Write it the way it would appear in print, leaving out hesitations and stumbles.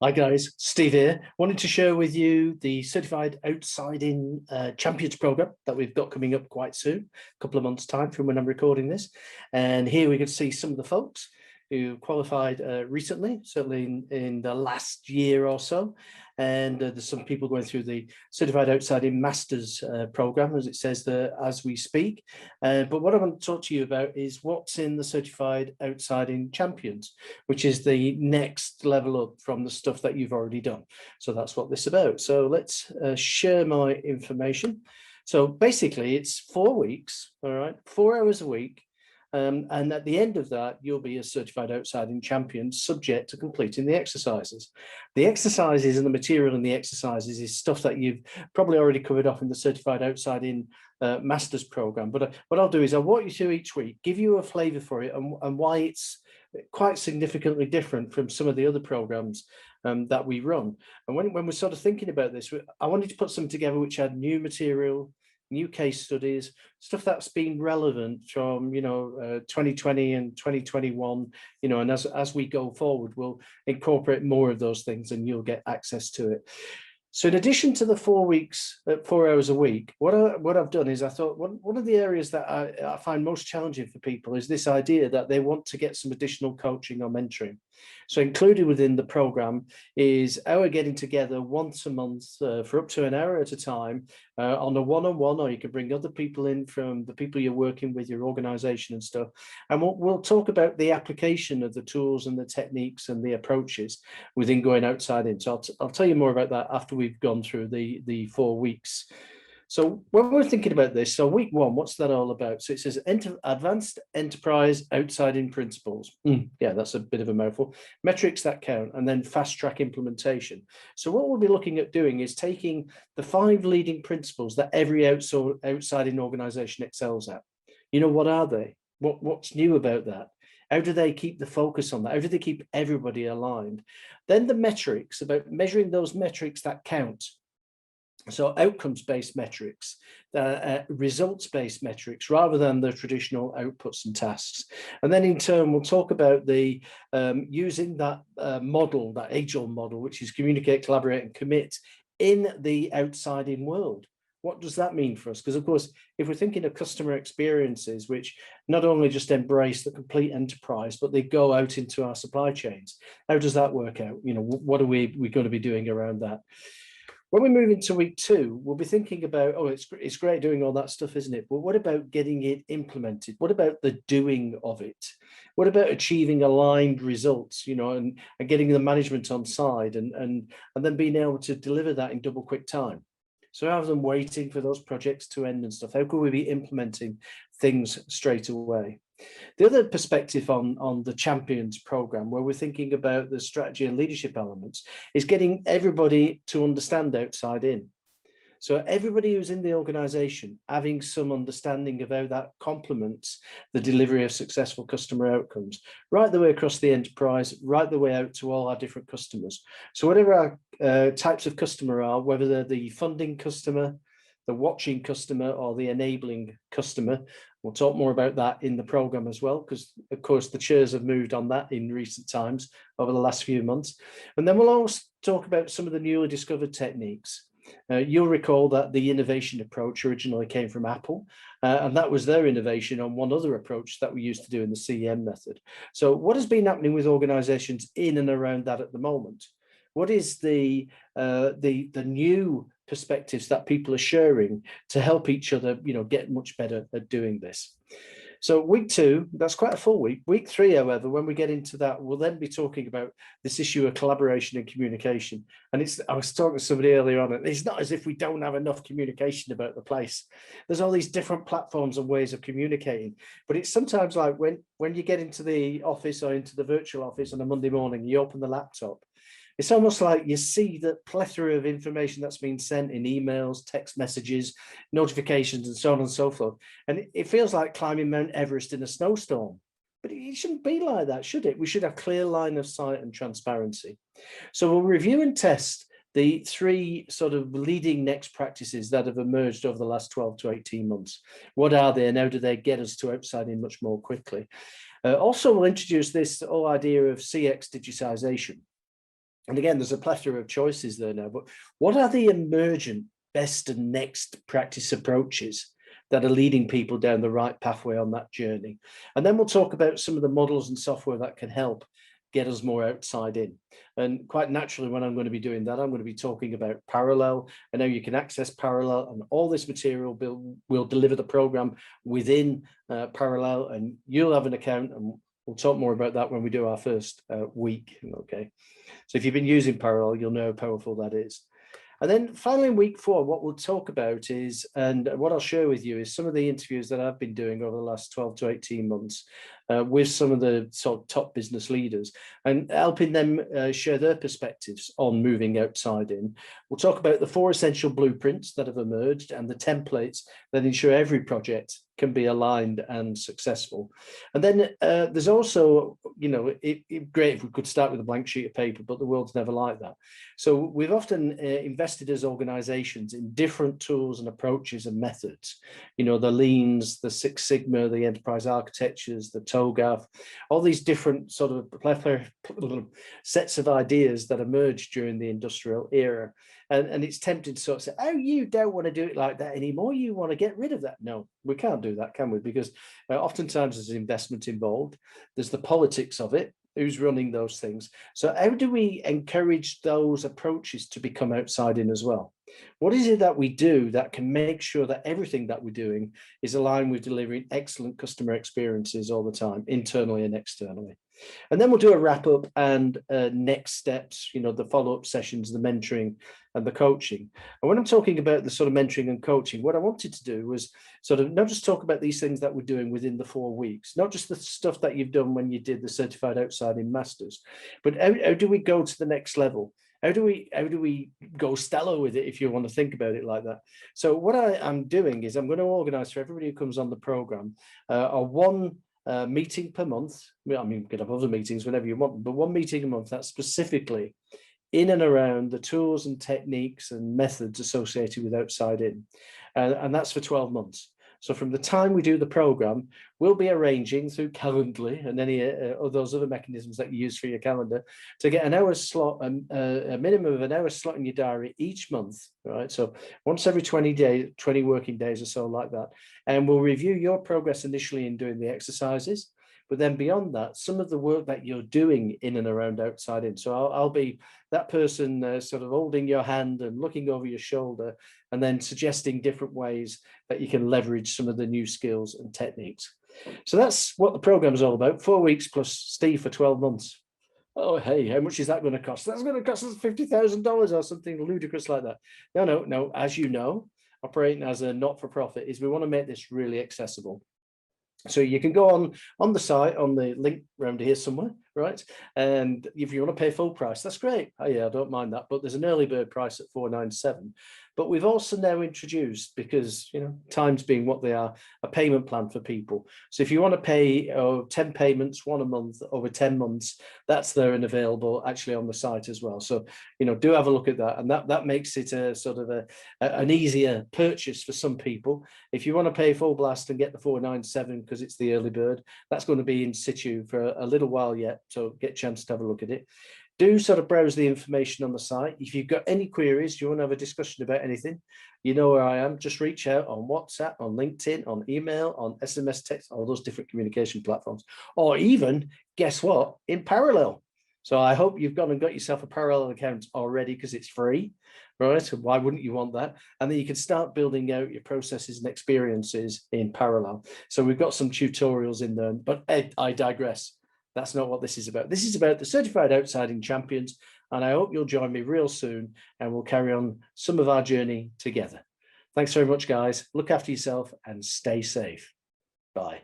Hi guys, Steve here. Wanted to share with you the Certified Outside In Champions program that we've got coming up quite soon, a couple of months' time from when I'm recording this. And here we can see some of the folks who qualified recently, certainly in the last year or so. And there's some people going through the Certified Outside In Masters program, as it says there, as we speak. But what I want to talk to you about is what's in the Certified Outside In Champions, which is the next level up from the stuff that you've already done. So that's what this is about. So let's share my information. So basically it's 4 weeks, all right, 4 hours a week. And at the end of that, you'll be a certified outside in champion subject to completing the exercises. The exercises and the material in the exercises is stuff that you've probably already covered off in the certified outside in masters program. But what I'll do is I'll walk you through each week, give you a flavor for it and why it's quite significantly different from some of the other programs that we run. And when we're sort of thinking about this, I wanted to put something together which had new material, new case studies, stuff that's been relevant from 2020 and 2021, and as we go forward, we'll incorporate more of those things and you'll get access to it. So in addition to the 4 weeks, 4 hours a week, what I've done is I thought one of the areas that I find most challenging for people is this idea that they want to get some additional coaching or mentoring. So included within the program is our getting together once a month for up to an hour at a time on a one-on-one, or you can bring other people in from the people you're working with, your organization and stuff. And we'll talk about the application of the tools and the techniques and the approaches within going outside in. So I'll tell you more about that after we've gone through the 4 weeks. So when we're thinking about this, so week one, what's that all about? So it says advanced enterprise outside in principles. Yeah, that's a bit of a mouthful. Metrics that count, and then fast track implementation. So what we'll be looking at doing is taking the 5 leading principles that every outside in organization excels at. What are they? What's new about that? How do they keep the focus on that? How do they keep everybody aligned? Then the metrics, about measuring those metrics that count. So outcomes-based metrics, results-based metrics, rather than the traditional outputs and tasks. And then in turn, we'll talk about the using that model, that agile model, which is communicate, collaborate, and commit in the outside-in world. What does that mean for us? Because of course, if we're thinking of customer experiences, which not only just embrace the complete enterprise, but they go out into our supply chains, how does that work out? What are we going to be doing around that? When we move into week 2, we'll be thinking about, it's great doing all that stuff, isn't it? But what about getting it implemented? What about the doing of it? What about achieving aligned results, and getting the management on side and then being able to deliver that in double quick time? So rather than waiting for those projects to end and stuff, how could we be implementing things straight away? The other perspective on the Champions program, where we're thinking about the strategy and leadership elements, is getting everybody to understand outside in. So everybody who's in the organization having some understanding of how that complements the delivery of successful customer outcomes, right the way across the enterprise, right the way out to all our different customers. So whatever our types of customer are, whether they're the funding customer, the watching customer, or the enabling customer. We'll talk more about that in the program as well, because of course the chairs have moved on that in recent times over the last few months. And then we'll also talk about some of the newly discovered techniques. You'll recall that the innovation approach originally came from Apple, and that was their innovation on one other approach that we used to do in the CEM method. So what has been happening with organizations in and around that at the moment? What is the new perspectives that people are sharing to help each other, get much better at doing this? So week 2, that's quite a full week. Week 3, however, when we get into that, we'll then be talking about this issue of collaboration and communication. And I was talking to somebody earlier on, and it's not as if we don't have enough communication about the place. There's all these different platforms and ways of communicating, but it's sometimes like when you get into the office or into the virtual office on a Monday morning, you open the laptop, it's almost like you see the plethora of information that's been sent in emails, text messages, notifications, and so on and so forth. And it feels like climbing Mount Everest in a snowstorm. But it shouldn't be like that, should it? We should have clear line of sight and transparency. So we'll review and test the 3 sort of leading next practices that have emerged over the last 12 to 18 months. What are they, and how do they get us to outside in much more quickly? Also, we'll introduce this whole idea of CX digitization. And again, there's a plethora of choices there now, but what are the emergent best and next practice approaches that are leading people down the right pathway on that journey? And then we'll talk about some of the models and software that can help get us more outside in. And quite naturally, when I'm going to be doing that, I'm going to be talking about Parallel. I know you can access Parallel, and all this material will deliver the program within Parallel, and you'll have an account, and we'll talk more about that when we do our first week. Okay. So if you've been using Parallel, you'll know how powerful that is. And then finally, in week 4, what we'll talk about is, and what I'll share with you is some of the interviews that I've been doing over the last 12 to 18 months with some of the sort of top business leaders, and helping them share their perspectives on moving outside in. We'll talk about the 4 essential blueprints that have emerged and the templates that ensure every project can be aligned and successful. And then there's also, you know, great if we could start with a blank sheet of paper, but the world's never like that. So we've often invested as organizations in different tools and approaches and methods, you know, the leans, the Six Sigma, the enterprise architectures, the TOGAF, all these different sort of sets of ideas that emerged during the industrial era. And it's tempting to sort of say, oh, you don't want to do it like that anymore. You want to get rid of that. No, we can't do that, can we? Because oftentimes there's investment involved. There's the politics of it. Who's running those things? So how do we encourage those approaches to become outside in as well? What is it that we do that can make sure that everything that we're doing is aligned with delivering excellent customer experiences all the time, internally and externally? And then we'll do a wrap up and next steps, you know, the follow-up sessions, the mentoring and the coaching. And when I'm talking about the sort of mentoring and coaching, what I wanted to do was sort of not just talk about these things that we're doing within the 4 weeks, not just the stuff that you've done when you did the Certified Outside In Masters, but how do we go to the next level? How do we go stellar with it, if you want to think about it like that? So what I'm doing is I'm going to organize for everybody who comes on the program a one meeting per month. I mean, you can have other meetings whenever you want, but one meeting a month that's specifically in and around the tools and techniques and methods associated with outside in. And that's for 12 months. So from the time we do the program, we'll be arranging through Calendly and any of those other mechanisms that you use for your calendar to get an hour slot, a minimum of an hour slot in your diary each month, right? So once every 20 days, 20 working days or so like that. And we'll review your progress initially in doing the exercises. But then beyond that, some of the work that you're doing in and around outside in. So I'll be that person sort of holding your hand and looking over your shoulder and then suggesting different ways that you can leverage some of the new skills and techniques. So that's what the program is all about. 4 weeks plus Steve for 12 months. Oh, hey, how much is that going to cost? That's going to cost us $50,000 or something ludicrous like that. No. As you know, operating as a not-for-profit is we want to make this really accessible. So you can go on the site, on the link around here somewhere, right? And if you want to pay full price, that's great. Oh yeah, I don't mind that. But there's an early bird price at $497. But we've also now introduced, because you know times being what they are, a payment plan for people. So if you want to pay 10 payments, 1 a month over 10 months, that's there and available actually on the site as well. So you know, do have a look at that, and that makes it a sort of an easier purchase for some people. If you want to pay full blast and get the $497 because it's the early bird, that's going to be in situ for a little while yet, so get a chance to have a look at it. Do sort of browse the information on the site. If you've got any queries, you want to have a discussion about anything, you know where I am. Just reach out on WhatsApp, on LinkedIn, on email, on SMS text, all those different communication platforms, or even, guess what, in Parallel. So I hope you've gone and got yourself a Parallel account already because it's free, right? So why wouldn't you want that? And then you can start building out your processes and experiences in Parallel. So we've got some tutorials in there, but I digress. That's not what this is about. This is about the Certified Outside In Champions, and I hope you'll join me real soon, and we'll carry on some of our journey together. Thanks very much, guys. Look after yourself and stay safe. Bye.